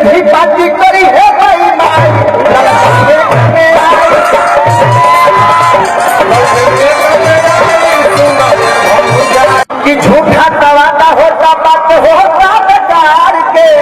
भी पार्टी करी है भाई माई कि झूठा तवादा होता बात होता बेकार के।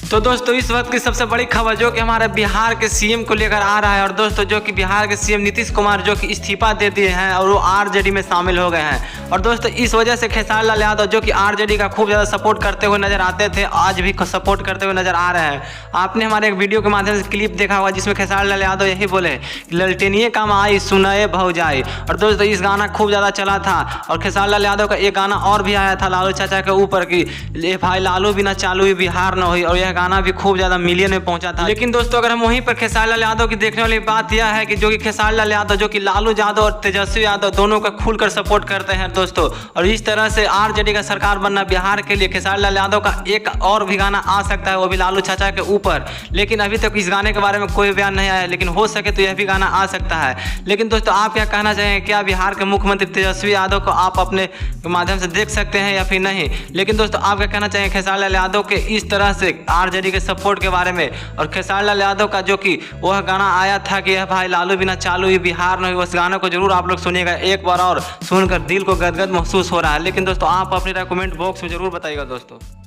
तो दोस्तों इस वक्त की सबसे बड़ी खबर जो कि हमारे बिहार के सीएम को लेकर आ रहा है, और दोस्तों जो कि बिहार के सीएम नीतीश कुमार जो कि इस्तीफा दे दिए हैं और वो आरजेडी में शामिल हो गए हैं। और दोस्तों इस वजह से खेसारी लाल यादव जो कि आरजेडी का खूब ज़्यादा सपोर्ट करते हुए नजर आते थे, आज भी सपोर्ट करते हुए नजर आ रहे हैं। आपने हमारे एक वीडियो के माध्यम से क्लिप देखा होगा जिसमें खेसारी लाल यादव यही बोले, ललटेनिए काम आई सुनाए भौजाई। और दोस्तों इस गाना खूब ज़्यादा चला था, और खेसारी लाल यादव का एक गाना और भी आया था लालू चाचा के ऊपर की, ले भाई लालू बिना चालू बिहार न हुई, और यह गाना भी खूब ज़्यादा मिलियन में पहुंचा था। लेकिन दोस्तों अगर हम वहीं पर खेसारी लाल यादव की देखने वाली बात यह है कि जो कि खेसारी लाल यादव जो कि लालू यादव और तेजस्वी यादव दोनों का खुलकर सपोर्ट करते हैं दोस्तों, और इस तरह से आरजेडी का सरकार बनना बिहार के लिए खेसारी लाल यादव का एक और भी गाना आ सकता है, वो भी लालू चाचा के ऊपर। लेकिन अभी तक इस गाने के बारे में कोई बयान नहीं आया, लेकिन हो सके तो यह भी गाना आ सकता है। लेकिन दोस्तों आप क्या कहना चाहेंगे, क्या बिहार के मुख्यमंत्री तेजस्वी यादव को आप अपने माध्यम से देख सकते हैं या फिर नहीं? लेकिन दोस्तों आप क्या कहना चाहेंगे खेसारी लाल यादव के इस तरह से आरजेडी के सपोर्ट के बारे में, और खेसारी लाल यादव का जो कि वह गाना आया था कि यह भाई लालू बिना चालू ही बिहार नहीं, उस गाने को जरूर आप लोग सुनिएगा, एक बार और सुनकर दिल को गदगद महसूस हो रहा है। लेकिन दोस्तों आप अपनी राय कमेंट बॉक्स में जरूर बताइएगा दोस्तों।